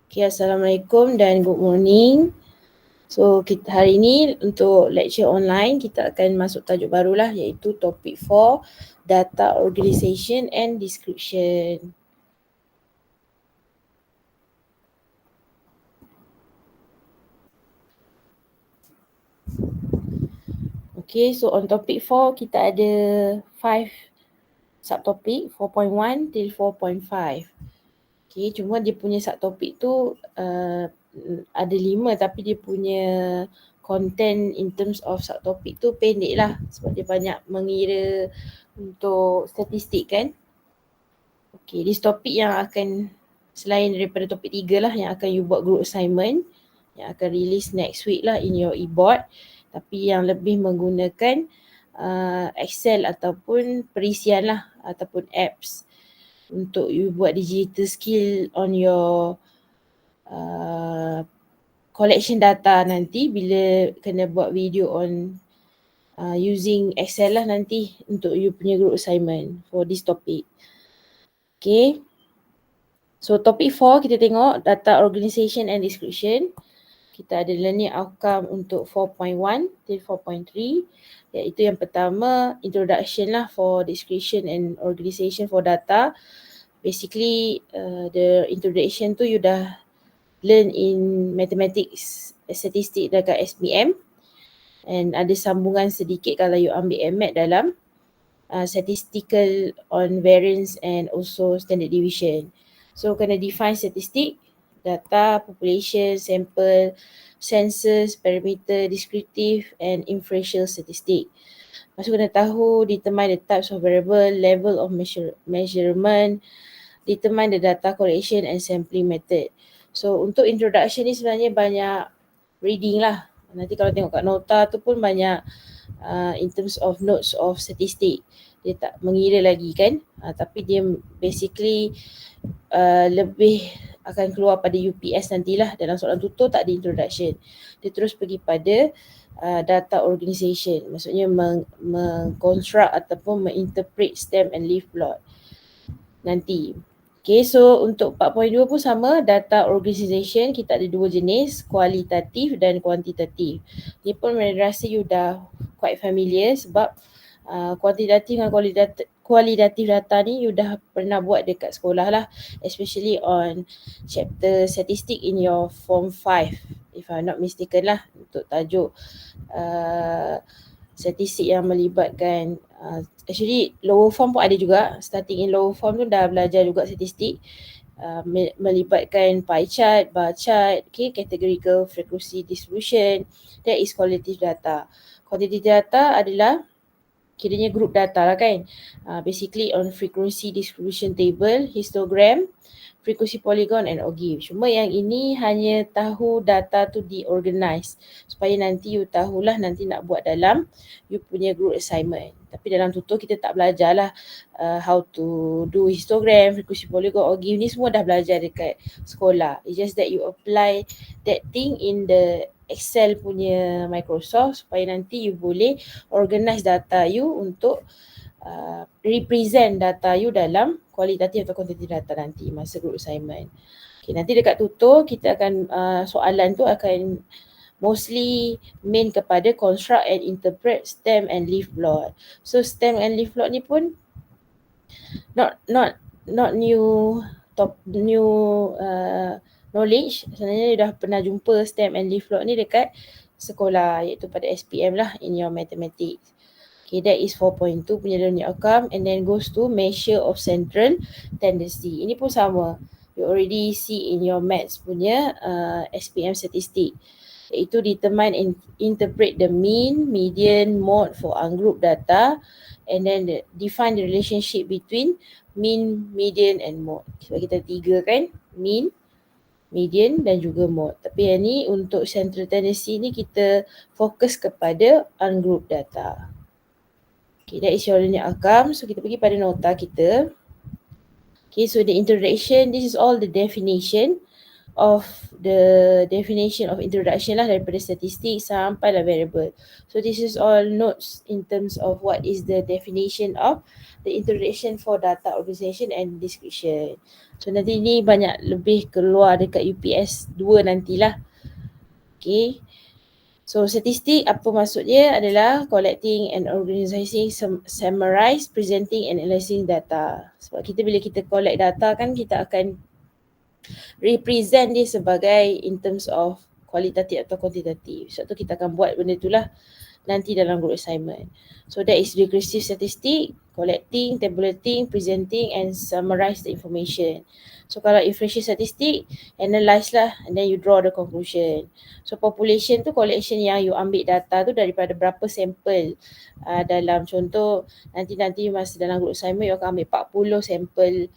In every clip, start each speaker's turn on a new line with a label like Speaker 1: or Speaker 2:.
Speaker 1: Okay, Assalamualaikum dan good morning. So hari ini untuk lecture online kita akan masuk tajuk barulah iaitu topik 4 Data Organization and Description. Okay, so on topic 4 kita ada 5 subtopik 4.1 till 4.5. Okay, cuma dia punya subtopik tu ada 5 tapi dia punya content in terms of subtopik tu pendek lah sebab dia banyak mengira untuk statistik kan. Okay, this topik yang akan selain daripada topik 3 lah yang akan you buat group assignment yang akan release next week lah in your e-board, tapi yang lebih menggunakan Excel ataupun perisian lah ataupun apps untuk you buat digital skill on your collection data nanti bila kena buat video on using Excel lah nanti untuk you punya group assignment for this topic. Okay. So topik 4 kita tengok data organization and description. Kita ada learning outcome untuk 4.1 till 4.3 iaitu yang pertama introduction lah for description and organization for data. Basically the introduction tu you dah learn in mathematics, statistik dekat SPM, and ada sambungan sedikit kalau you ambil MAT dalam statistical on variance and also standard deviation. So kena define statistik, data, population, sample, census, parameter, descriptive and inferential statistik. Lepas tu kena tahu determine the types of variable, level of measurement, determine the data collection and sampling method. So untuk introduction ni sebenarnya banyak reading lah. Nanti kalau tengok kat nota tu pun banyak in terms of notes of statistik. Dia tak mengira lagi kan, tapi dia basically lebih akan keluar pada UPS nantilah. Dalam soalan tutur tak ada introduction. Dia terus pergi pada data organization. Maksudnya mengconstruct ataupun menginterpret stem and leaf plot nanti. Okay, so untuk 4.2 pun sama, data organization kita ada dua jenis, kualitatif dan kuantitatif. Ni pun rasa you dah quite familiar sebab kuantitatif dan kualitatif data ni you dah pernah buat dekat sekolah lah, especially on chapter statistik in your form 5 if I'm not mistaken lah, untuk tajuk statistik yang melibatkan actually lower form pun ada juga. Starting in lower form tu dah belajar juga statistik melibatkan pie chart, bar chart, okay, categorical frequency distribution. That is qualitative data. Quantitative data adalah kiranya group data lah kan. Basically on frequency distribution table, histogram, frequency polygon and ogive. Cuma yang ini hanya tahu data tu diorganize supaya nanti you tahulah nanti nak buat dalam you punya group assignment. Tapi dalam tutor kita tak belajar lah how to do histogram, frequency polygon, ogive ni semua dah belajar dekat sekolah. It's just that you apply that thing in the Excel punya Microsoft supaya nanti you boleh organize data you untuk represent data you dalam kualitatif atau kuantitatif data nanti masa group assignment. Okay, nanti dekat tutor kita akan soalan tu akan mostly main kepada construct and interpret stem and leaf plot. So stem and leaf plot ni pun not new knowledge. Sebenarnya you dah pernah jumpa stem and leaf plot ni dekat sekolah iaitu pada SPM lah in your mathematics. Okay, that is 4.2 punya learning outcome, and then goes to measure of central tendency. Ini pun sama. You already see in your maths punya SPM statistik. Iaitu determine and interpret the mean, median, mode for ungroup data, and then define the relationship between mean, median and mode. Sebab kita tiga kan, mean, median dan juga mode. Tapi yang ni untuk central tendency ni kita fokus kepada ungroup data. Okay, that is your learning outcome. So kita pergi pada nota kita. Okay, so the introduction, this is all the definition of the definition of introduction lah, daripada statistik sampai lah variable. So this is all notes in terms of what is the definition of the introduction for data organization and description. So nanti ni banyak lebih keluar dekat UPS 2 nantilah. Okay. So statistik apa maksud dia adalah collecting and organizing, summarize, presenting and analyzing data. Sebab kita bila kita collect data kan kita akan represent dia sebagai in terms of kualitatif atau kuantitatif. Sebab tu kita akan buat benda tu lah nanti dalam group assignment. So that is regressive statistic, collecting, tabulating, presenting and summarize the information. So kalau inferential statistic, analyze lah and then you draw the conclusion. So population tu collection yang you ambil data tu daripada berapa sampel. Dalam contoh nanti masa dalam group assignment you akan ambil 40 sampel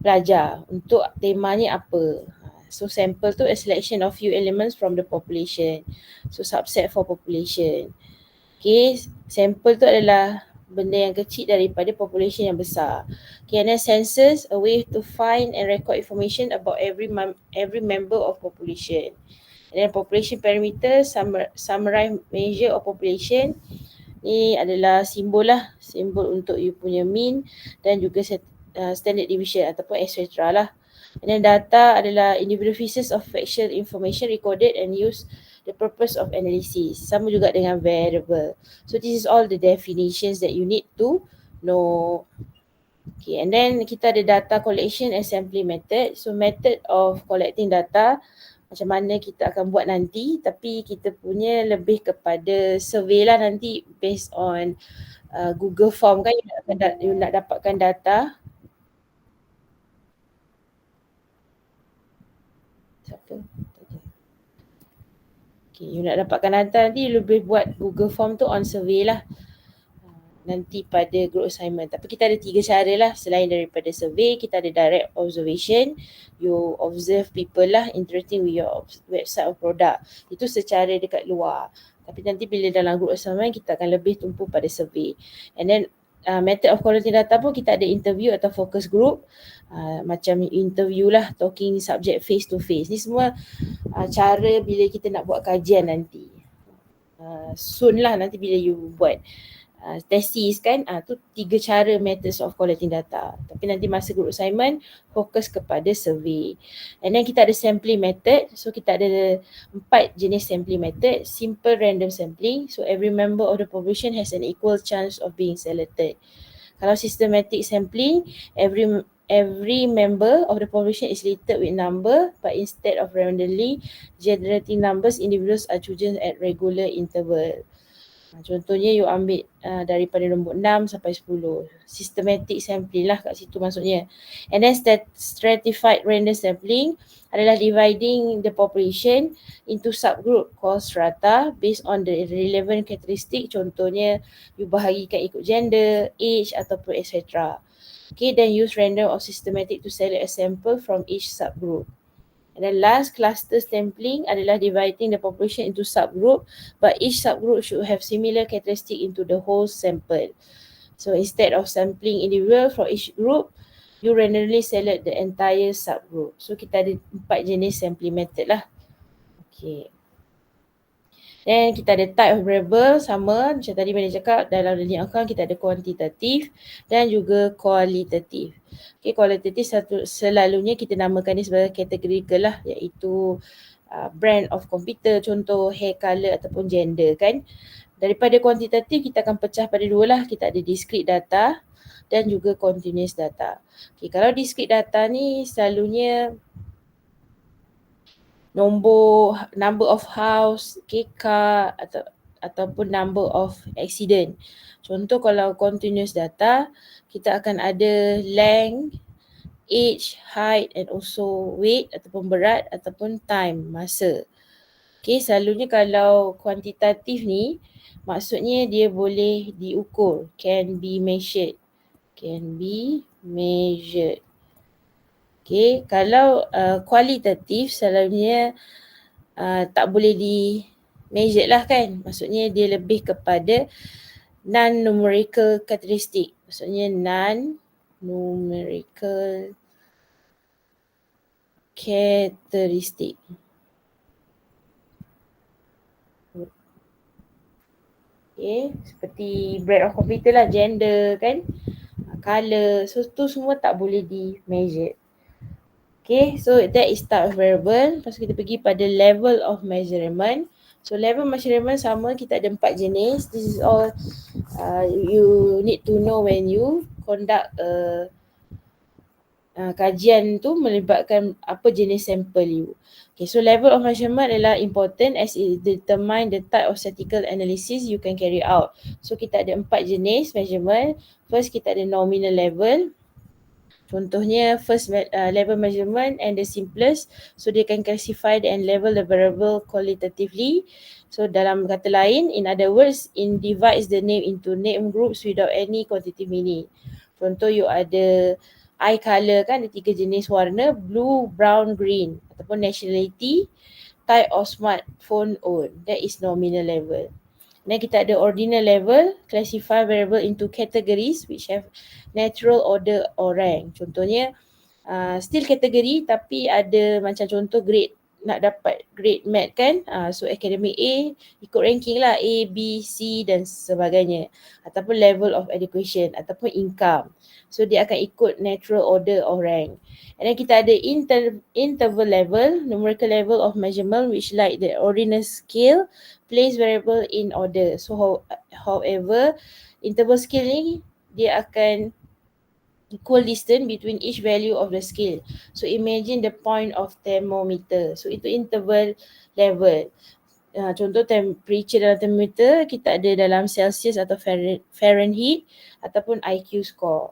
Speaker 1: pelajar untuk temanya apa. So sample tu a selection of few elements from the population. So subset for population. Okay, sampel tu adalah benda yang kecil daripada population yang besar. Okay, and then census, a way to find and record information about every member of population. And then population parameter, summarize measure of population. Ni adalah simbol lah, simbol untuk you punya mean dan juga standard deviation ataupun etc. lah. And then data adalah individual pieces of factual information recorded and used the purpose of analysis. Sama juga dengan variable. So this is all the definitions that you need to know. Okay, and then kita ada data collection and sampling method. So method of collecting data macam mana kita akan buat nanti, tapi kita punya lebih kepada survey lah nanti based on Google Form kan, you nak dapatkan data. Siapa? Okay, you nak dapatkan data nanti you lebih buat Google Form tu on survey lah nanti pada group assignment. Tapi kita ada 3 cara lah selain daripada survey. Kita ada direct observation, you observe people lah interacting with your website or product. Itu secara dekat luar. Tapi nanti bila dalam group assignment kita akan lebih tumpu pada survey. And then method of collecting data pun kita ada interview atau focus group. Macam interview lah, talking subject face to face. Ni semua cara bila kita nak buat kajian nanti. Soon lah nanti bila you buat tesis kan, tu 3 cara methods of collecting data. Tapi nanti masa group assignment fokus kepada survey. And then kita ada sampling method. So kita ada 4 jenis sampling method. Simple random sampling. So every member of the population has an equal chance of being selected. Kalau systematic sampling, every member of the population is listed with number, but instead of randomly generating numbers, individuals are chosen at regular interval. Contohnya you ambil daripada nombor 6 sampai 10. Systematic sampling lah kat situ maksudnya. And then stratified random sampling adalah dividing the population into subgroup called strata based on the relevant characteristic. Contohnya you bahagikan ikut gender, age ataupun etc. Okay, then use random or systematic to select a sample from each subgroup. And then last, cluster sampling adalah dividing the population into subgroup, but each subgroup should have similar characteristic into the whole sample. So instead of sampling individual for each group, you randomly select the entire subgroup. So kita ada 4 jenis sampling method lah. Okay. Then kita ada type of variable sama macam tadi Mary cakap, dalam learning outcome kita ada kuantitatif dan juga kualitatif. Okay, kualitatif selalunya kita namakan dia sebagai categorical lah, iaitu brand of computer, contoh hair color ataupun gender kan. Daripada kuantitatif kita akan pecah pada 2 lah, kita ada discrete data dan juga continuous data. Okay, kalau discrete data ni selalunya number of house, car ataupun number of accident. Contoh kalau continuous data, kita akan ada length, age, height and also weight ataupun berat ataupun time, masa. Okay, selalunya kalau kuantitatif ni maksudnya dia boleh diukur, can be measured. Okay, kalau kualitatif selalunya tak boleh di-measure lah kan. Maksudnya dia lebih kepada non-numerical characteristic. Maksudnya non-numerical karakteristik. Okay, seperti brand of computer lah, gender kan, color, so tu semua tak boleh di measure. Okay, so that is type of variable. Lepas kita pergi pada level of measurement. So level measurement sama, kita ada 4 jenis. This is all you need to know when you conduct kajian tu melibatkan apa jenis sampel you. Okay, so level of measurement adalah important as it determine the type of statistical analysis you can carry out. So kita ada 4 jenis measurement. First kita ada nominal level. Contohnya first level measurement and the simplest. So dia can classify and level the variable qualitatively. So dalam kata lain, in other words, it divides the name into name groups without any quantitative meaning. Contoh you ada eye color kan, ada 3 jenis warna, blue, brown, green. Ataupun nationality, type of smartphone own. That is nominal level. Dan kita ada ordinal level, classify variable into categories which have natural order or rank. Contohnya still kategori tapi ada macam contoh grade, nak dapat grade math kan, so academic A ikut ranking lah, A, B, C dan sebagainya, ataupun level of education ataupun income, so dia akan ikut natural order or rank. And then kita ada interval level, numerical level of measurement which like the ordinal scale place variable in order. So however, interval scale ni dia akan equal distance between each value of the scale. So imagine the point of thermometer. So itu interval level. Contoh temperature dalam thermometer kita ada dalam Celsius atau Fahrenheit ataupun IQ score.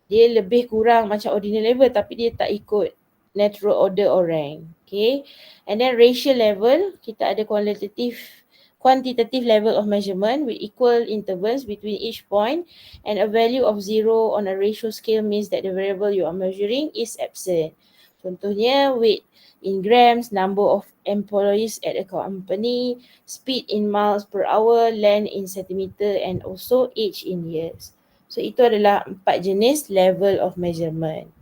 Speaker 1: Dia lebih kurang macam ordinal level tapi dia tak ikut natural order or rank. Okay. And then ratio level, kita ada quantitative level of measurement with equal intervals between each point, and a value of 0 on a ratio scale means that the variable you are measuring is absent. Contohnya weight in grams, number of employees at a company, speed in miles per hour, length in centimeter, and also age in years. So itu adalah 4 jenis level of measurement.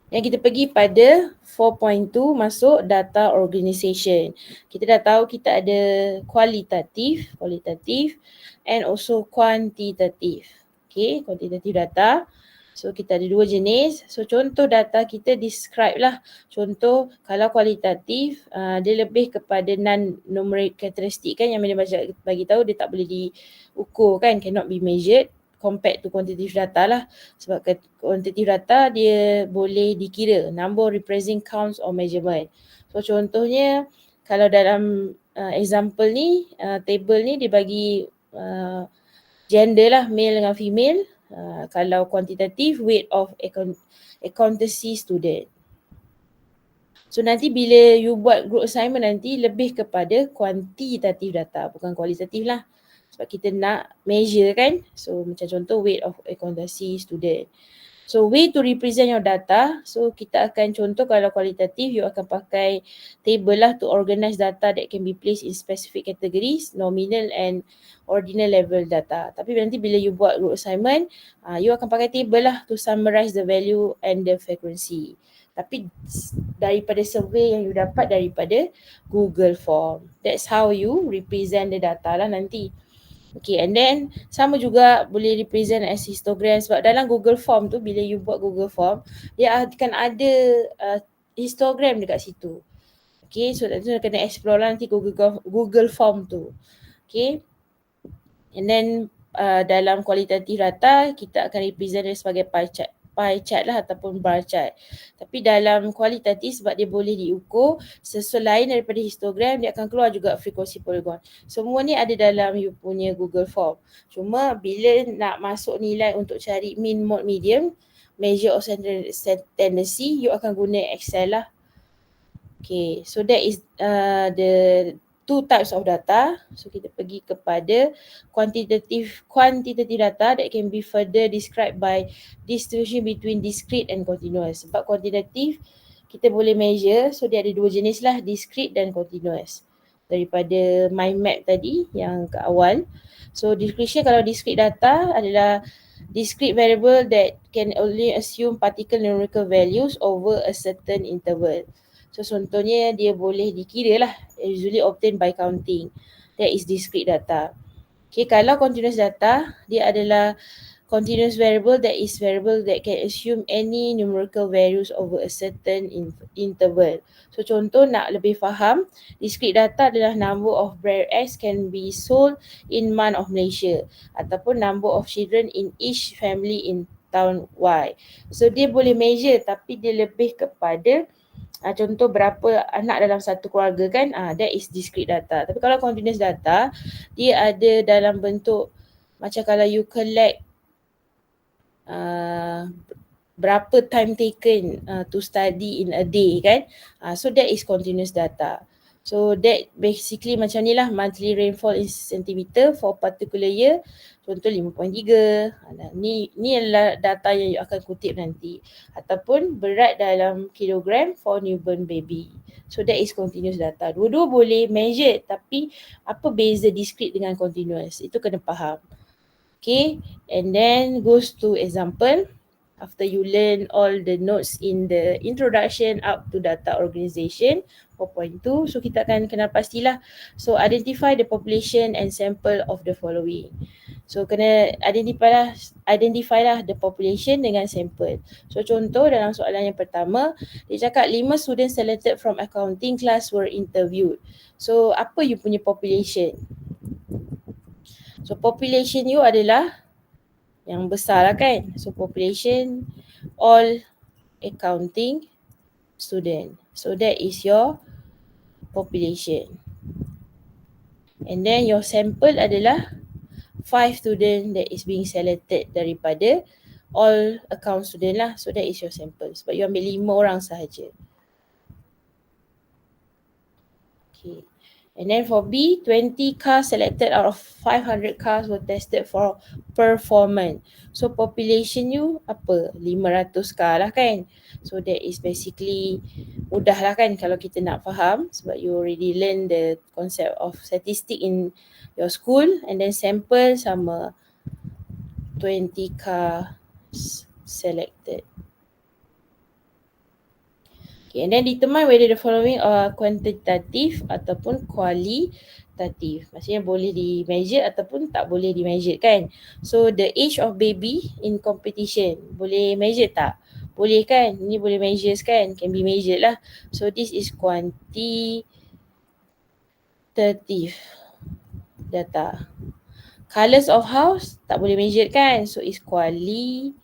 Speaker 1: Yang kita pergi pada 4.2 masuk data organization. Kita dah tahu kita ada kualitatif and also kuantitatif. Okay, kuantitatif data. So kita ada 2 jenis. So contoh data kita describe lah. Contoh kalau kualitatif dia lebih kepada non-numeric characteristic kan, yang mana bagi tahu dia tak boleh diukur kan, cannot be measured, compared to quantitative data lah. Sebab quantitative data dia boleh dikira, number representing counts or measurement. So contohnya kalau dalam example ni, table ni dia bagi gender lah, male dengan female. Kalau kuantitatif, weight of accountancy student. So nanti bila you buat group assignment nanti lebih kepada kuantitatif data, bukan kualitatif lah. Sebab kita nak measure kan. So macam contoh weight of accountancy student. So way to represent your data. So kita akan contoh kalau kualitatif, you akan pakai table lah to organize data that can be placed in specific categories, nominal and ordinal level data. Tapi nanti bila you buat group assignment, you akan pakai table lah to summarize the value and the frequency. Tapi daripada survey yang you dapat daripada Google Form. That's how you represent the data lah nanti. Okay, and then sama juga boleh represent as histogram, sebab dalam Google Form tu bila you buat Google Form, dia akan ada histogram dekat situ. Okay, so nanti kena explore lah nanti Google Form tu. Okay, and then dalam kualitatif data kita akan represent dia sebagai pie chart lah ataupun bar chart. Tapi dalam kualitatif sebab dia boleh diukur, selain daripada histogram dia akan keluar juga frekuensi polygon. Semua ni ada dalam you punya Google Form. Cuma bila nak masuk nilai untuk cari mean, mode, medium, measure of tendency, you akan guna Excel lah. Okay, so that is the 2 types of data. So kita pergi kepada quantitative data that can be further described by distribution between discrete and continuous. Sebab kuantitatif kita boleh measure, so dia ada 2 jenis lah, discrete dan continuous. Daripada mind map tadi yang ke awal. So description, kalau discrete data adalah discrete variable that can only assume particle numerical values over a certain interval. So contohnya dia boleh dikira lah, usually obtained by counting. That is discrete data. Okay, kalau continuous data, dia adalah continuous variable that is variable that can assume any numerical values over a certain interval. So contoh nak lebih faham, discrete data adalah number of bread eggs can be sold in month of Malaysia ataupun number of children in each family in town Y. So dia boleh measure tapi dia lebih kepada contoh berapa anak dalam satu keluarga kan, that is discrete data. Tapi kalau continuous data, dia ada dalam bentuk macam kalau you collect berapa time taken to study in a day kan, so that is continuous data. So that basically macam ni lah, monthly rainfall in centimeter for particular year, contoh 5.3. Ni adalah data yang you akan kutip nanti. Ataupun berat dalam kilogram for newborn baby. So that is continuous data. Dua-dua boleh measure, tapi apa beza discrete dengan continuous? Itu kena faham. Okay, and then goes to example. After you learn all the notes in the introduction up to data organization 4.2, so kita akan kenal pastilah. So identify the population and sample of the following. So kena identify lah the population dengan sample. So contoh dalam soalan yang pertama, dia cakap 5 students selected from accounting class were interviewed. So apa you punya population? So population you adalah yang besar lah kan. So population all accounting student. So that is your population. And then your sample adalah 5 student that is being selected daripada all account student lah. So that is your sample. Sebab you ambil 5 orang sahaja. Okay. And then for B, 20 cars selected out of 500 cars were tested for performance. So population you apa? 500 car lah kan. So that is basically mudah lah kan kalau kita nak faham, sebab you already learn the concept of statistic in your school. And then sample sama 20 cars selected. Okay, and then determine whether the following are quantitative ataupun qualitative. Maksudnya boleh di measure ataupun tak boleh di measure kan. So the age of baby in competition, boleh measure tak? Boleh kan? Ni boleh measure kan? Can be measured lah. So this is quantitative data. Colours of house tak boleh measure kan? So it's qualitative.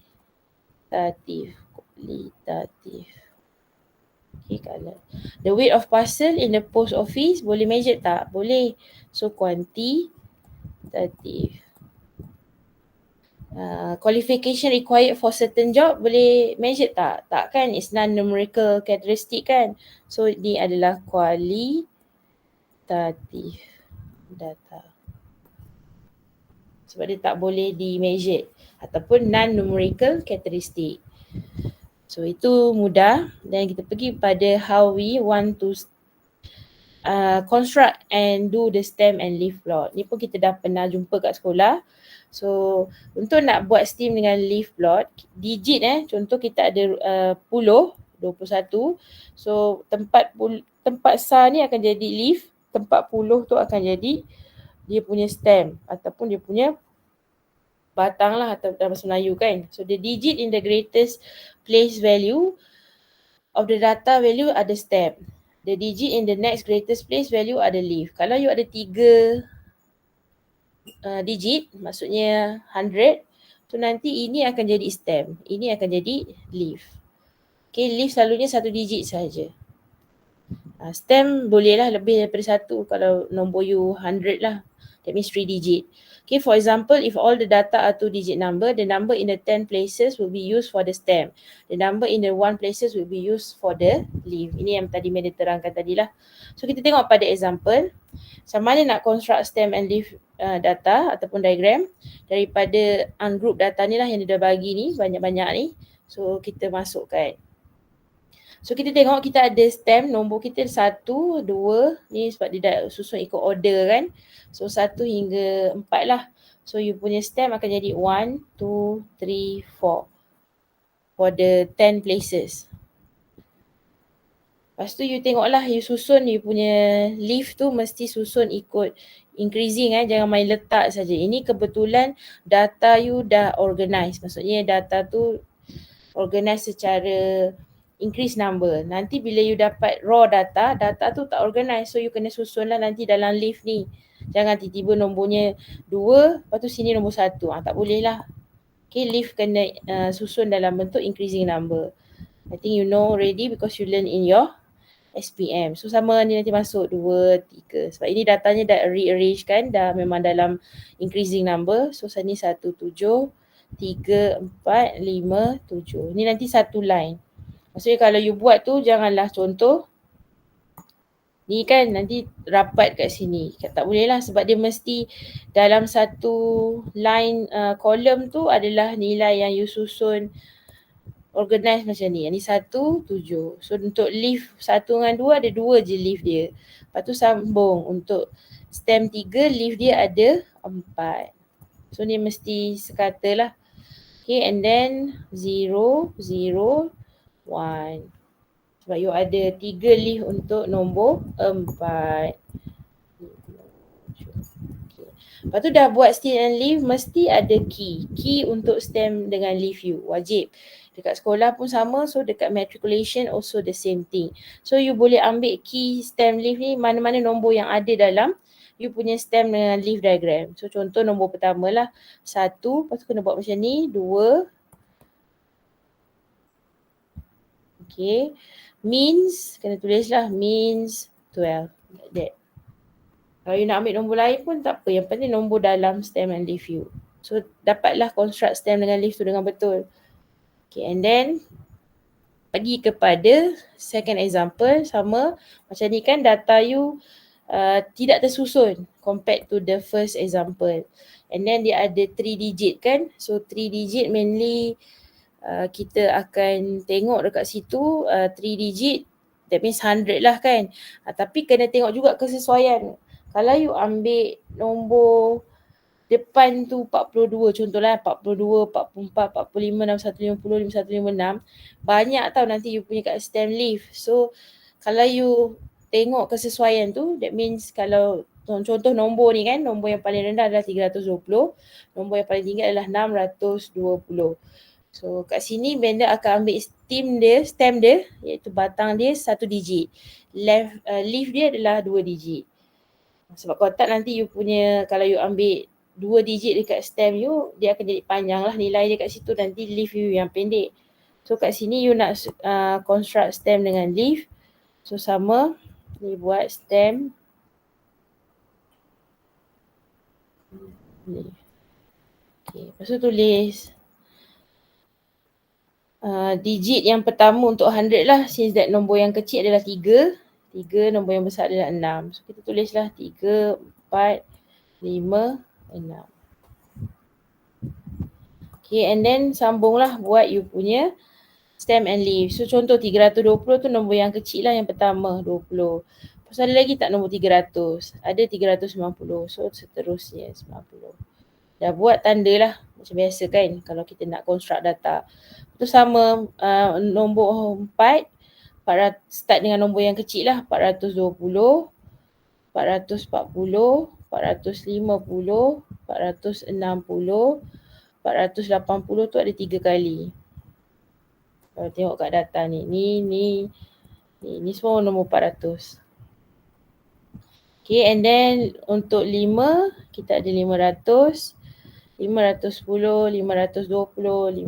Speaker 1: Okay, color. The weight of parcel in the post office boleh measure tak? Boleh. So quantitative. Qualification required for certain job boleh measure tak? Tak kan? It's non-numerical characteristic kan? So ni adalah qualitative data. Sebab dia tak boleh di-measure ataupun non-numerical characteristic. So itu mudah, dan kita pergi pada how we want to construct and do the stem and leaf plot. Ni pun kita dah pernah jumpa kat sekolah. So untuk nak buat stem dengan leaf plot, digit contoh kita ada 10, 21. So tempat sar ni akan jadi leaf, tempat 10 tu akan jadi dia punya stem ataupun dia punya batang lah atau dalam bahasa Melayu kan. So the digit in the greatest place value of the data value are the stem. The digit in the next greatest place value are the leaf. Kalau you ada 3 digit, maksudnya 100, so nanti ini akan jadi stem, ini akan jadi leaf. Okay, leaf selalunya 1 digit sahaja. Stem bolehlah lebih daripada 1 kalau nombor you 100 lah. That means 3 digit. Okay, for example, if all the data are 2 digit number, the number in the 10 places will be used for the stem. The number in the 1 places will be used for the leaf. Ini yang tadi Meda terangkan tadi lah. So kita tengok pada example. Macam mana nak construct stem and leaf data ataupun diagram daripada ungroup data ni lah yang dia dah bagi ni, banyak-banyak ni. So kita masukkan. So kita tengok kita ada stem, nombor kita 1, 2, ni sebab dia dah susun ikut order kan. So 1 hingga 4 lah. So you punya stem akan jadi 1, 2, 3, 4 for the 10 places. Lepas tu you tengoklah, you susun you punya leaf tu mesti susun ikut increasing jangan main letak saja. Ini kebetulan data you dah organize. Maksudnya data tu organize secara increase number. Nanti bila you dapat raw data, data tu tak organize. So you kena susun lah nanti dalam leaf ni. Jangan tiba-tiba nombornya 2, lepas tu sini nombor 1. Tak boleh lah. Okay, leaf kena susun dalam bentuk increasing number. I think you know already because you learn in your SPM. So sama ni nanti masuk 2, 3. Sebab ini datanya dah rearrange kan, dah memang dalam increasing number. So sini 1, 7, 3, 4, 5, 7. Ni nanti satu line. Maksudnya kalau you buat tu janganlah contoh ni kan nanti rapat kat sini. Tak boleh lah sebab dia mesti dalam satu line column tu adalah nilai yang you susun organize macam ni. Yang ni 1, 7. So untuk leaf 1 dengan 2 ada 2 je leaf dia. Lepas tu sambung untuk stem 3 leaf dia ada 4. So ni mesti sekata lah. Okay, and then 0, 0, 1. Sebab you ada 3 leaf untuk nombor 4. Lepas tu dah buat stem and leaf mesti ada key. Key untuk stem dengan leaf you. Wajib. Dekat sekolah pun sama. So dekat matriculation also the same thing. So you boleh ambil key stem leaf ni mana-mana nombor yang ada dalam you punya stem dengan leaf diagram. So contoh nombor pertama lah 1. Lepas tu kena buat macam ni. 2. Okay. Means kena tulis lah. Means 12. Like that. Kalau you nak ambil nombor lain pun tak apa. Yang penting nombor dalam stem and leaf you. So dapatlah construct stem dengan leaf tu dengan betul. Okay, and then pergi kepada second example sama. Macam ni kan data you tidak tersusun compared to the first example. And then dia ada 3 digit kan. So 3 digit mainly kita akan tengok dekat situ 3 digit. That means 100 lah kan. Tapi kena tengok juga kesesuaian. Kalau you ambil nombor depan tu 42, contohlah 42, 44, 45, 61, 50, 51, 56. Banyak tau nanti you punya kat stem leaf. So kalau you tengok kesesuaian tu, that means kalau contoh nombor ni kan, nombor yang paling rendah adalah 320, nombor yang paling tinggi adalah 620. So kat sini vendor akan ambil stem dia iaitu batang dia 1 digit. Leaf dia adalah 2 digit. Sebab kalau tak nanti you punya, kalau you ambil 2 digit dekat stem you, dia akan jadi panjang lah nilai dia kat situ, nanti leaf you yang pendek. So kat sini you nak construct stem dengan leaf. So sama, ni buat stem. Ni. Okay, lepas tu tulis digit yang pertama untuk 100 lah, since that nombor yang kecil adalah 3, nombor yang besar adalah 6. So kita tulislah 3, 4, 5, 6. Okay, and then sambunglah buat you punya stem and leaf. So contoh 320 tu nombor yang kecil lah yang pertama, 20. Lepas ada lagi tak nombor 300? Ada 390. So seterusnya 90. Dah buat tanda lah macam biasa kan kalau kita nak construct data. Tu sama nombor 4 start dengan nombor yang kecil lah, 420, 440, 450, 460, 480 tu ada 3 kali. Kalau tengok kat data ni, ni semua nombor 400. Okay, and then untuk 5, kita ada 500, 510, 520,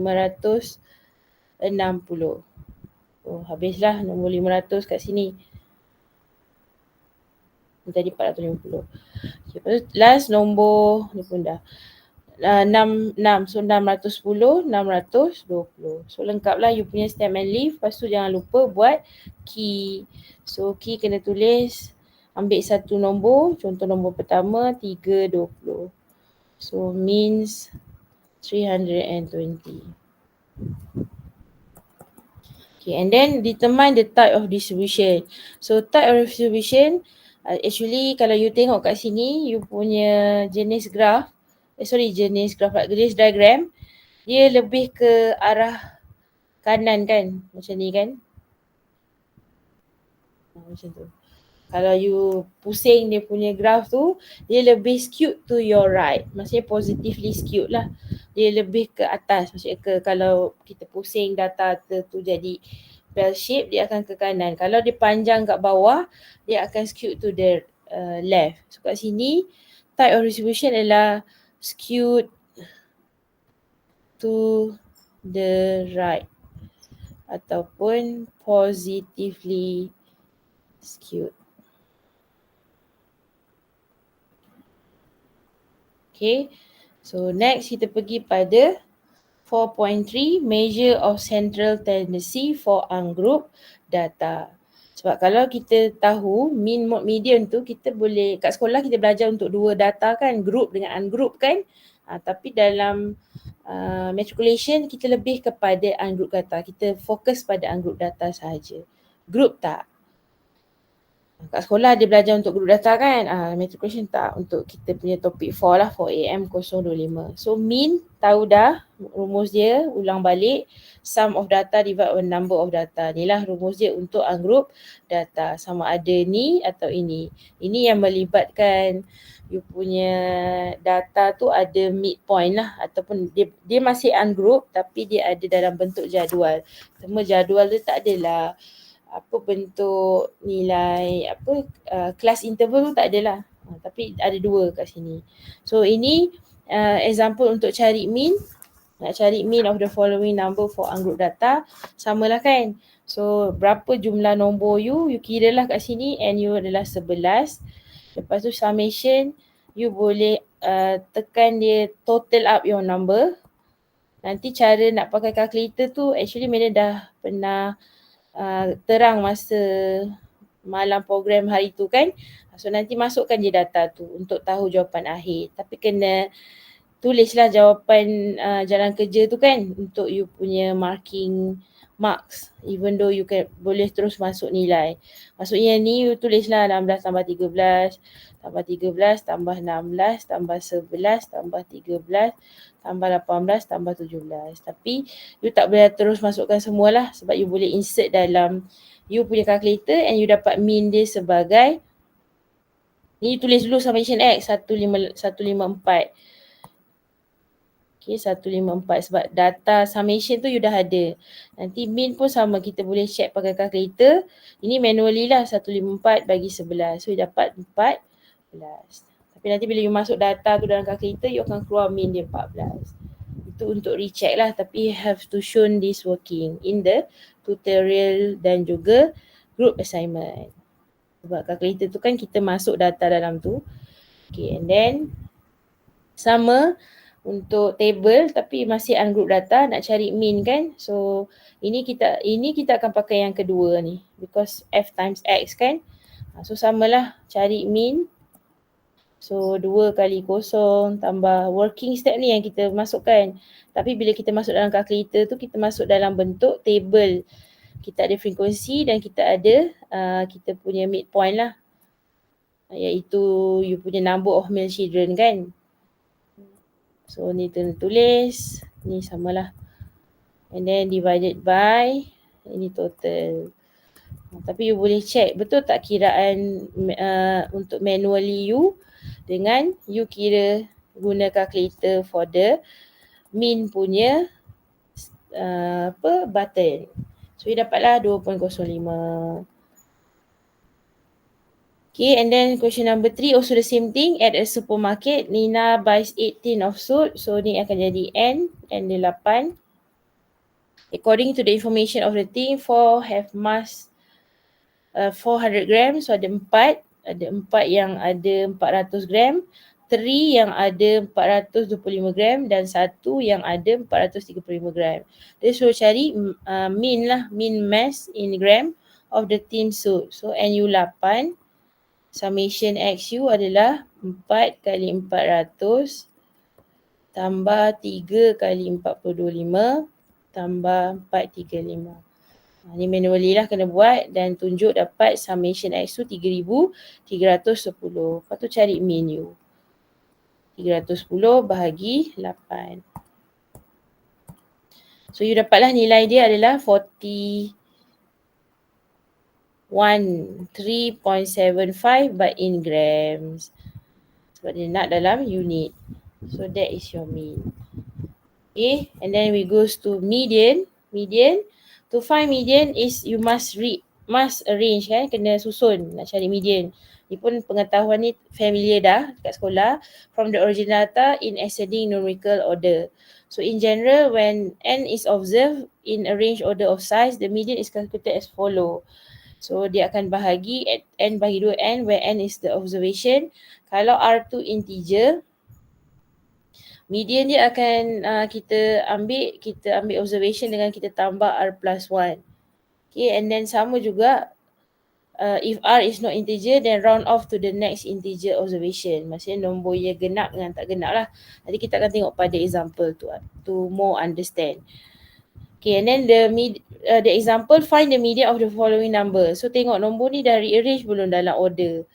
Speaker 1: 560. Oh, habislah nombor 500 kat sini. Ni tadi 450. Okay, lepas tu last nombor ni pun dah. 6. So 610, 620. So lengkaplah you punya stem and leaf. Lepas tu jangan lupa buat key. So key kena tulis, ambil satu nombor. Contoh nombor pertama 320. So means 320. Okay, and then determine the type of distribution. So type of distribution, actually kalau you tengok kat sini, you punya jenis graph, jenis graf, jenis diagram, dia lebih ke arah kanan kan, macam ni kan. Macam tu. Kalau you pusing dia punya graph tu, dia lebih skewed to your right. Maksudnya positively skewed lah. Dia lebih ke atas. Maksudnya kalau kita pusing data tu jadi bell shape, dia akan ke kanan. Kalau dia panjang kat bawah, dia akan skewed to the left. So kat sini, type of distribution adalah skewed to the right ataupun positively skewed. Okay, so next kita pergi pada 4.3, measure of central tendency for ungroup data. Sebab kalau kita tahu mean mode median tu, kita boleh, kat sekolah kita belajar untuk dua data kan, group dengan ungroup kan. Tapi dalam matriculation kita lebih kepada ungroup data. Kita fokus pada ungroup data sahaja. Group tak. Kat sekolah dia belajar untuk group data kan, matriculation tak, untuk kita punya topik 4 lah, for AM025. So mean tahu dah, rumus dia ulang balik, sum of data divided by number of data. Inilah rumus dia untuk ungroup data, sama ada ni atau ini. Ini yang melibatkan you punya data tu ada midpoint lah, ataupun dia masih ungroup tapi dia ada dalam bentuk jadual. Cuma jadual tu tak adalah apa bentuk nilai kelas interval tu tak adalah, tapi ada dua kat sini. So ini example untuk cari mean. Nak cari mean of the following number for ungroup data, samalah kan. So berapa jumlah nombor you kira lah kat sini, and you adalah 11. Lepas tu summation, you boleh tekan dia total up your number. Nanti cara nak pakai calculator tu actually Mena dah pernah terang masa malam program hari tu kan. So nanti masukkan je data tu untuk tahu jawapan akhir. Tapi kena tulislah jawapan jalan kerja tu kan, untuk you punya marking marks, even though you boleh terus masuk nilai. Maksudnya ni you tulislah 16 tambah 13 tambah 13 tambah 16 tambah 11 tambah 13 tambah 18 tambah 17. Tapi you tak boleh terus masukkan semualah, sebab you boleh insert dalam you punya calculator and you dapat mean dia sebagai ni. Tulis dulu summation X 154. Okay, 154 sebab data summation tu you dah ada. Nanti mean pun sama, kita boleh check pakai calculator. Ini manually lah, 154 bagi 11. So you dapat 14. Tapi nanti bila you masuk data tu dalam calculator, you akan keluar mean dia 14. Itu untuk recheck lah, tapi you have to show this working in the tutorial dan juga group assignment. Sebab calculator tu kan kita masuk data dalam tu. Okay, and then sama untuk table tapi masih ungroup data, nak cari mean kan. So ini kita akan pakai yang kedua ni, because F times X kan. So samalah cari mean. So 2 kali kosong tambah working step ni yang kita masukkan. Tapi bila kita masuk dalam calculator tu, kita masuk dalam bentuk table. Kita ada frekuensi dan kita ada kita punya midpoint lah, iaitu you punya number of male children kan. So ni tulis, ni samalah. And then divided by, ini total. Tapi you boleh check betul tak kiraan untuk manually you dengan you kira guna calculator for the mean punya button. So you dapatlah 2.05. Okay, and then question number 3 also the same thing. At a supermarket, Nina buys 8 tin of salt. So ni akan jadi N dia 8. According to the information of the tin, 4 have mass 400 gram. So ada 4 yang ada 400 gram, 3 yang ada 425 gram dan 1 yang ada 435 gram. Dia suruh cari mean lah, mean mass in gram of the tin salt. So NU 8. Summation XU adalah 4 kali 400 tambah 3 kali 425 tambah 435. Ni manually lah kena buat dan tunjuk dapat summation X tu 3,310. Lepas tu cari mean U. 310 bahagi 8. So you dapatlah nilai dia adalah 3.75 but in grams. Sebab dia nak dalam unit. So that is your mean. Okay, and then we goes to median. Median, to find median is you must arrange kan, kena susun nak cari median. Ni pun pengetahuan ni familiar dah kat sekolah. From the original data in ascending numerical order. So in general, when n is observed in a range order of size, the median is calculated as follow. So dia akan bahagi at n bahagi 2n where n is the observation. Kalau R2 integer, median dia akan kita ambil observation dengan kita tambah R plus 1. Okay, and then sama juga if R is not integer, then round off to the next integer observation. Maksudnya nombor yang genap dengan tak genap lah. Nanti kita akan tengok pada example tu to more understand. Okay, and then the example, find the median of the following number. So tengok nombor ni dah rearrange belum dalam order.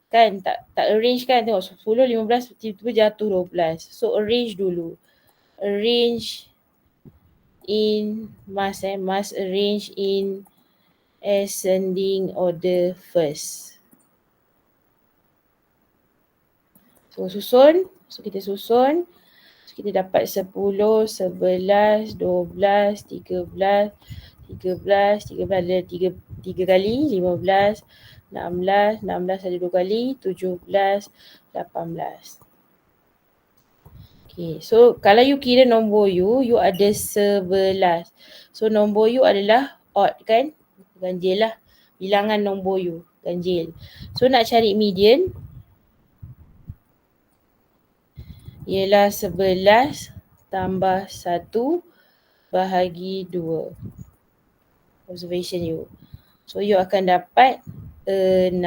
Speaker 1: Kan tak arrange kan, tengok 10, 15 tiba-tiba jatuh 12. So arrange dulu. Arrange in must arrange in ascending order first. So susun. So kita susun. So kita dapat 10, 11, 12, 13 ada 3 kali, 15, 16 ada 2 kali, 17, 18. Okay, so kalau you kira nombor you ada 11. So nombor you adalah odd kan? Ganjil lah. Bilangan nombor you, ganjil. So nak cari median, ialah 11 tambah 1 bahagi 2. Observation you. So you akan dapat 6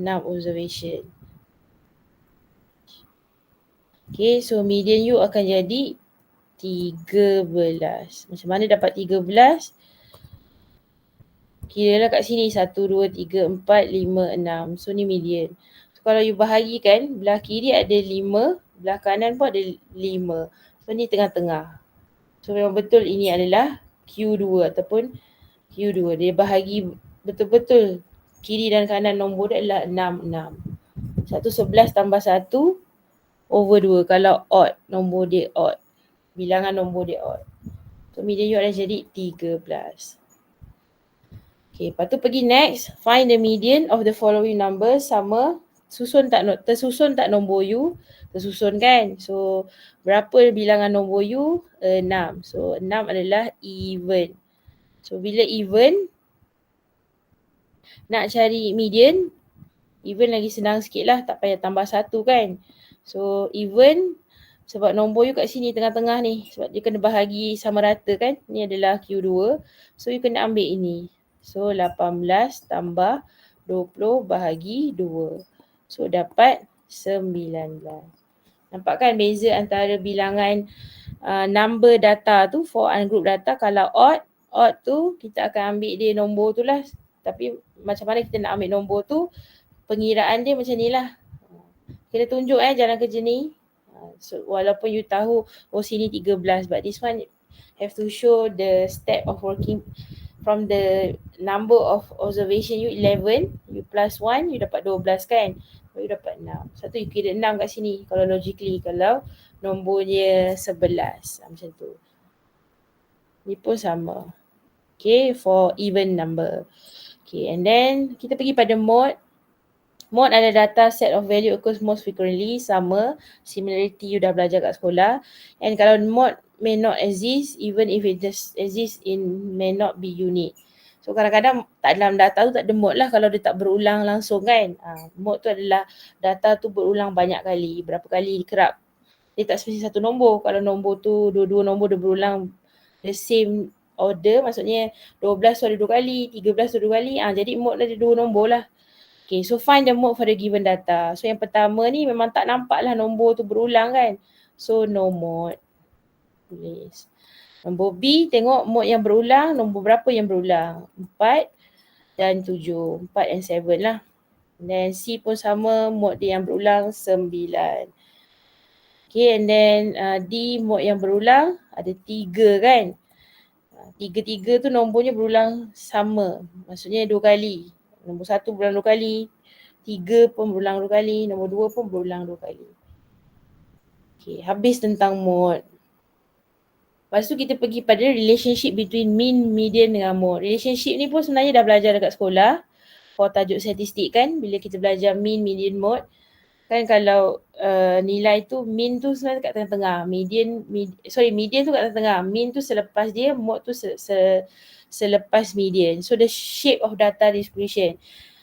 Speaker 1: observation. Okay, so median you akan jadi 13. Macam mana dapat 13? Kiralah kat sini 1, 2, 3, 4, 5, 6. So ni median. So kalau you bahagikan, belah kiri ada 5, belah kanan pun ada 5. So ni tengah-tengah. So memang betul ini adalah Q2 ataupun Q2. Dia bahagi betul-betul kiri dan kanan nombor dia adalah 6, 6. 11 tambah 1 over 2. Kalau odd, nombor dia odd. Bilangan nombor dia odd. So median you ada jadi 13. Okay, lepas tu pergi next. Find the median of the following numbers. Sama. Tersusun tak nombor you? Tersusun kan? So berapa bilangan nombor you? 6. So 6 adalah even. So bila even, nak cari median, even lagi senang sikit lah. Tak payah tambah 1 kan? So even, sebab nombor you kat sini tengah-tengah ni. Sebab dia kena bahagi sama rata kan. Ni adalah Q2. So you kena ambil ini. So 18 tambah 20 bahagi 2. So dapat 19. Nampak kan beza antara bilangan number data tu for ungroup data. Kalau odd tu kita akan ambil dia nombor tu lah. Tapi macam mana kita nak ambil nombor tu, pengiraan dia macam ni lah. Kena tunjuk jalan kerja ni. So walaupun you tahu sini 13, but this one have to show the step of working from the number of observation you 11, you plus 1, you dapat 12 kan? You dapat 6. Satu you kira 6 kat sini kalau logically, kalau nombornya 11. Macam tu. Ni pun sama. Okay, for even number. Okay, and then kita pergi pada mode. Mode adalah data set of value occurs most frequently. Sama. Similarity you dah belajar kat sekolah. And kalau mode may not exist, even if it just exists in may not be unique. So kadang-kadang tak dalam data tu tak ada mode lah kalau dia tak berulang langsung kan. Mode tu adalah data tu berulang banyak kali. Berapa kali kerap. Dia tak spesifik satu nombor. Kalau nombor tu dua-dua nombor dia berulang the same order, maksudnya 12 tu ada 2 kali, 13 tu 2 kali. Jadi mode ada 2 nombor lah. Okay, so find the mode for the given data. So yang pertama ni memang tak nampak lah nombor tu berulang kan. So no mode. Tulis. Nombor B, tengok mode yang berulang, nombor berapa yang berulang? 4 dan 7. 4 and 7 lah. Dan C pun sama, mode dia yang berulang 9. Okay, and then D mod yang berulang ada 3 kan. 3 tu nombornya berulang sama. Maksudnya 2 kali. Nombor 1 berulang 2 kali. 3 pun berulang 2 kali. Nombor 2 pun berulang 2 kali. Okay, habis tentang mod. Lepas tu kita pergi pada relationship between mean, median dengan mode. Relationship ni pun sebenarnya dah belajar dekat sekolah. For tajuk statistik kan, bila kita belajar mean, median, mode. Kan kalau nilai tu, mean tu sebenarnya kat tengah-tengah. Median tu kat tengah-tengah. Mean tu selepas dia, mode tu selepas median. So the shape of data distribution.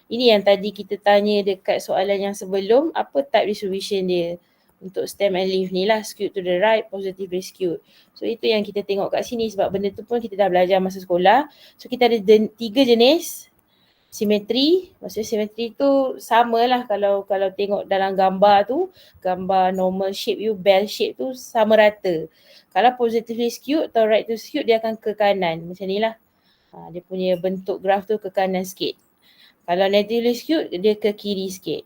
Speaker 1: Ini yang tadi kita tanya dekat soalan yang sebelum, apa type distribution dia. Untuk stem and leaf ni lah, skewed to the right, positively skewed. So itu yang kita tengok kat sini sebab benda tu pun kita dah belajar masa sekolah. So kita ada 3 jenis simetri. Maksudnya simetri tu samalah kalau tengok dalam gambar tu, gambar normal shape you, bell shape tu sama rata. Kalau positively skewed atau right to skewed, dia akan ke kanan macam ni lah. Dia punya bentuk graf tu ke kanan sikit. Kalau negatively skewed, dia ke kiri sikit.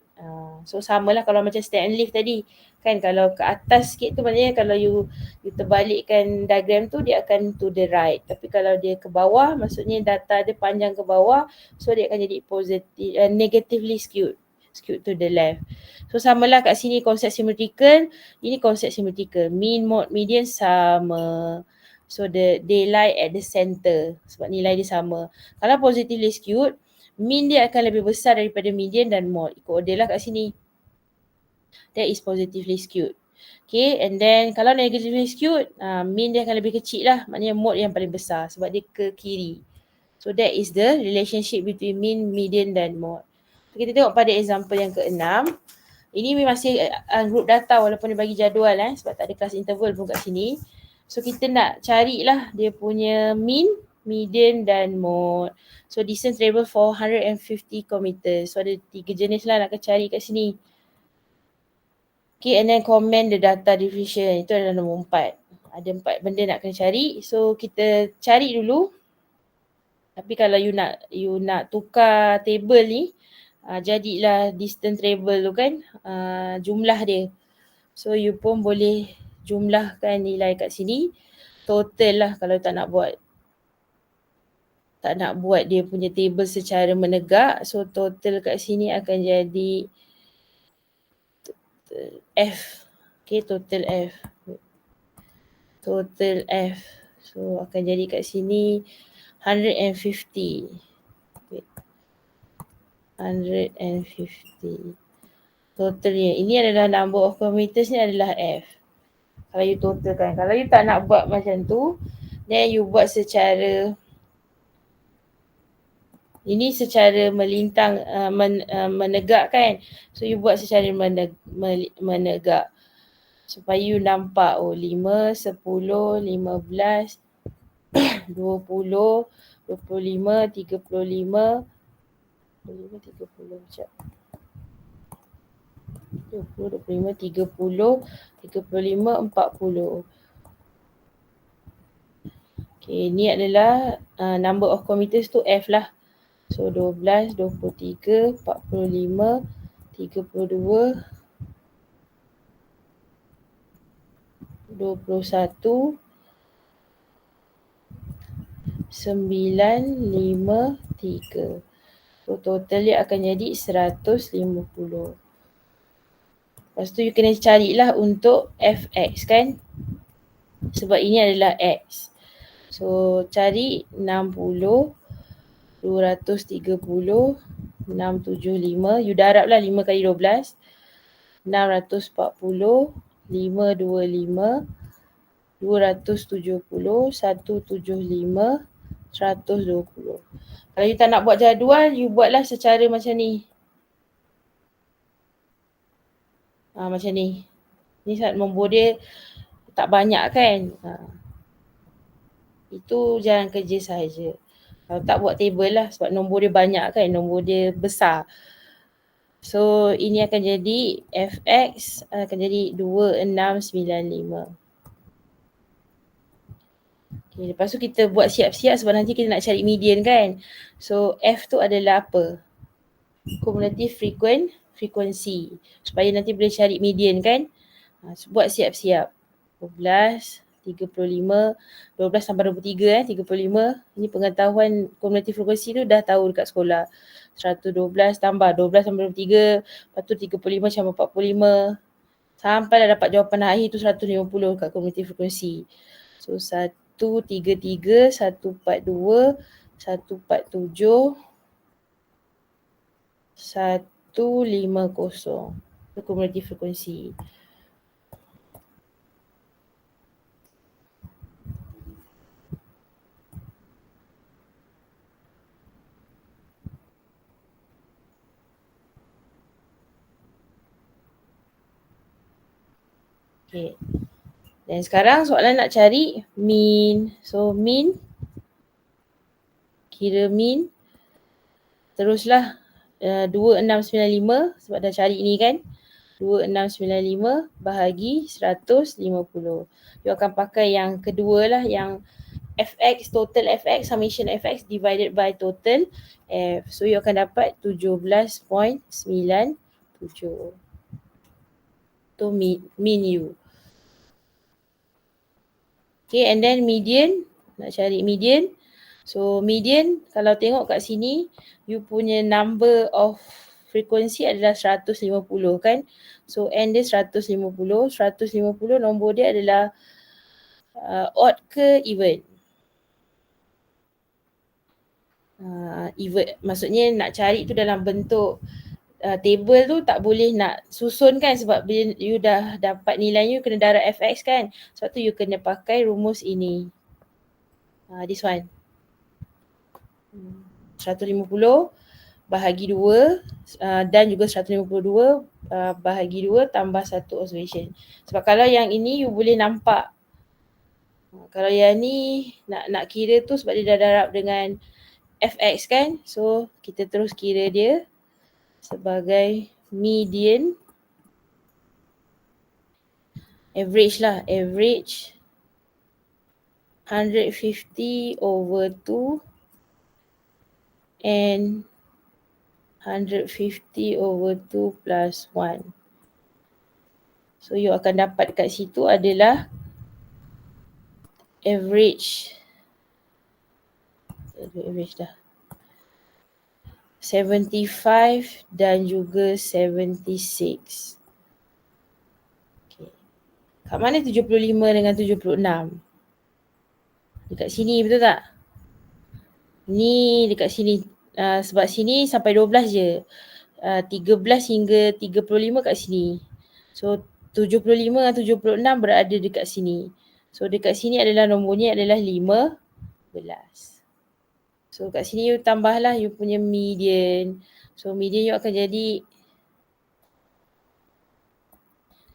Speaker 1: So samalah kalau macam stem and leaf tadi. Kan kalau ke atas sikit tu maknanya kalau you terbalikkan diagram tu dia akan to the right. Tapi kalau dia ke bawah maksudnya data dia panjang ke bawah, so dia akan jadi negatively skewed. Skewed to the left. So samalah kat sini konsep symmetrical, ini konsep symmetrical. Mean, mode, median sama. So they lie at the center sebab nilai dia sama. Kalau positively skewed, mean dia akan lebih besar daripada median dan mode. Ikut order lah kat sini. That is positively skewed. Okay, and then kalau negatively skewed, mean dia akan lebih kecil lah. Maknanya mode yang paling besar sebab dia ke kiri. So that is the relationship between mean, median dan mode. Kita tengok pada example yang ke-6. Ini masih group data walaupun dia bagi jadual sebab tak ada kelas interval pun kat sini. So kita nak carilah dia punya mean, median dan mode. So distance travel 450 km. So ada 3 jenis lah nak cari kat sini. Okay, and then comment the data division. Itu adalah nombor 4. Ada 4 benda nak kena cari. So kita cari dulu. Tapi kalau you nak tukar table ni, jadilah distance travel tu kan, jumlah dia. So you pun boleh jumlahkan nilai kat sini. Total lah kalau tak nak buat dia punya table secara menegak. So total kat sini akan jadi F. Okay, total F. Total F. So akan jadi kat sini 150. Wait. 150. Totalnya. Ini adalah number of kilometers ni adalah F. Kalau you totalkan. Kalau you tak nak buat macam tu, then you buat secara ini secara melintang, menegak kan. So you buat secara menegak. Supaya you nampak 5, 10, 15, 20, 25, 35, 30 macam 20, 25, 30, 35, 40. Okay, ni adalah number of kilometers tu F lah. So 12, 23, 45, 32, 21, 953. So total dia akan jadi 150. Lepas tu you kena carilah untuk fx kan. Sebab ini adalah x. So cari 60, 230, 675. You darab lah 5 kali 12. 640, 525, 270, 175, 120. Kalau you tak nak buat jadual, you buatlah secara macam ni. Macam ni. Ni nombor dia tak banyak kan. Itu jalan kerja sahaja. Kalau tak buat table lah sebab nombor dia banyak kan. Nombor dia besar. So ini akan jadi fx akan jadi 2695. Okay, lepas tu kita buat siap-siap sebab nanti kita nak cari median kan. So F tu adalah apa? Cumulative frequency. Supaya nanti boleh cari median kan. Buat siap-siap. 12, 35, 12 tambah 23 35. Ini pengetahuan komuniti frekuensi tu dah tahu dekat sekolah. 112 tambah 12 tambah 23, lepas tu 35 tambah 45. Sampailah dapat jawapan akhir tu 150 kat komuniti frekuensi. So 133, 142, 147, 150. Itu komuniti frekuensi. Okay. Dan sekarang soalan nak cari mean. So mean, kira mean. Teruslah 2695 sebab dah cari ni kan. 2695 bahagi 150. You akan pakai yang kedua lah, yang fx, total fx, summation fx divided by total f. So you akan dapat 17.97. Tu mean you. Okay, and then median, nak cari median. So median, kalau tengok kat sini, you punya number of frequency adalah 150 kan. So N dia 150, 150 nombor dia adalah odd ke even? Even, maksudnya nak cari tu dalam bentuk table tu tak boleh nak susun kan, sebab bila you dah dapat nilai you kena darab fx kan. Sebab tu you kena pakai rumus ini. This one. 150 bahagi 2 dan juga 152 bahagi 2 tambah 1 observation. Sebab kalau yang ini you boleh nampak. Kalau yang ni nak kira tu sebab dia dah darab dengan fx kan. So kita terus kira dia sebagai median, average lah, average 150 over 2 and 150 over 2 plus 1. So you akan dapat kat situ adalah average dah 75 dan juga 76. Okay. Kat mana 75 dengan 76? Dekat sini, betul tak? Ni dekat sini. Sebab sini sampai 12 je. 13 hingga 35 kat sini. So 75 dan 76 berada dekat sini. So dekat sini adalah nombornya adalah 15. So kat sini you tambahlah you punya median. So median you akan jadi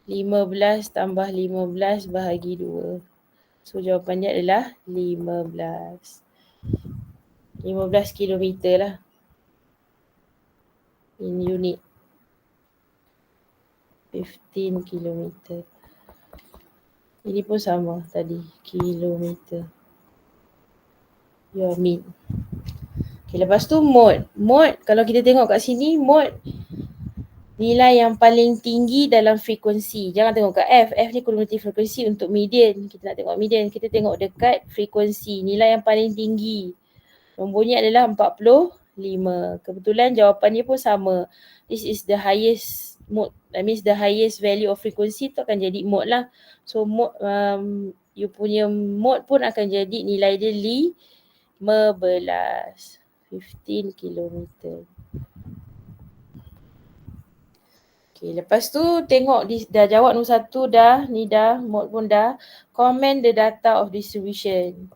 Speaker 1: 15 tambah 15 bahagi 2. So jawapannya adalah 15. 15 kilometer lah. In unit. 15 kilometer. Ini pun sama tadi, kilometer. Your mean. Okay, lepas tu mode. Mode, kalau kita tengok kat sini, mode nilai yang paling tinggi dalam frekuensi. Jangan tengok kat F. F ni komuniti frekuensi untuk median. Kita nak tengok median. Kita tengok dekat frekuensi. Nilai yang paling tinggi. Nombornya adalah 45. Kebetulan jawapannya pun sama. This is the highest mode. That means the highest value of frequency tu akan jadi mode lah. So mode, you punya mode pun akan jadi nilai dia 15 kilometer. Okay, lepas tu tengok dah jawab nombor 1 dah, ni dah, mode pun dah. Comment the data of distribution.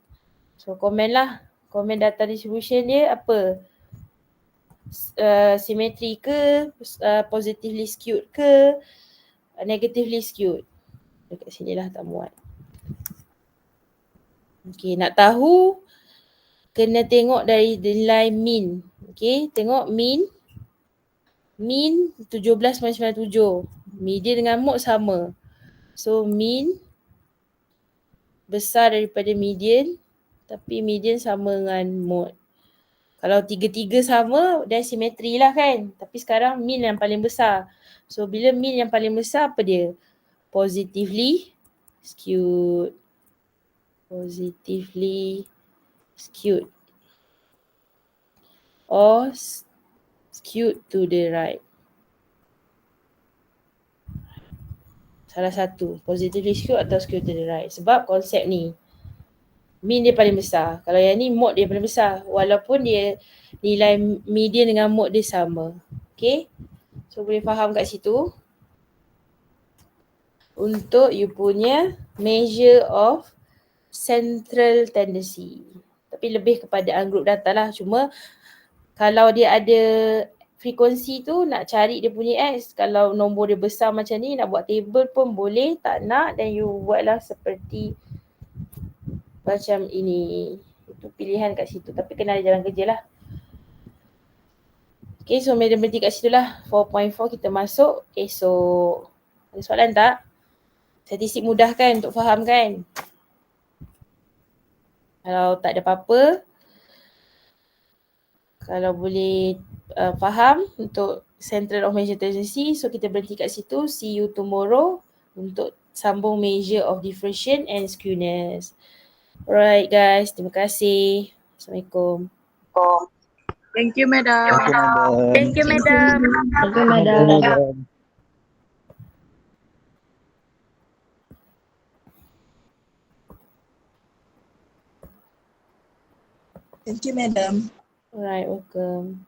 Speaker 1: So comment lah. Comment data distribution dia apa? Symmetry ke, positively skewed ke, negatively skewed. Dekat sini lah tak muat. Okay, nak tahu kena tengok dari nilai mean. Okay, tengok mean. Mean 17.97. Median dengan mode sama. So mean besar daripada median, tapi median sama dengan mode. Kalau tiga-tiga sama, dan simetri lah kan. Tapi sekarang mean yang paling besar. So bila mean yang paling besar, apa dia? positively skewed. Positively skewed. Or skewed to the right. Salah satu, positively skewed atau skewed to the right. Sebab konsep ni, mean dia paling besar. Kalau yang ni mode dia paling besar. Walaupun dia nilai median dengan mode dia sama. Okay. So boleh faham kat situ. Untuk you punya measure of central tendency. Tapi lebih kepada ungroup data lah. Cuma kalau dia ada frekuensi tu nak cari dia punya X. Kalau nombor dia besar macam ni nak buat table pun boleh. Tak nak then you buatlah seperti macam ini. Itu pilihan kat situ. Tapi kena ada jalan kerja lah. Okay, so madam berhenti kat situ lah. 4.4 kita masuk esok. Ada soalan tak? Statistik mudah kan untuk faham kan? Kalau tak ada apa-apa, kalau boleh faham untuk central of measure tendency, so kita berhenti kat situ. See you tomorrow untuk sambung measure of diffraction and skewness. Alright guys, terima kasih. Assalamualaikum.
Speaker 2: Thank you, madam.
Speaker 3: Thank you, madam.
Speaker 4: Thank you, madam.
Speaker 2: Thank you, madam.
Speaker 1: Alright, welcome.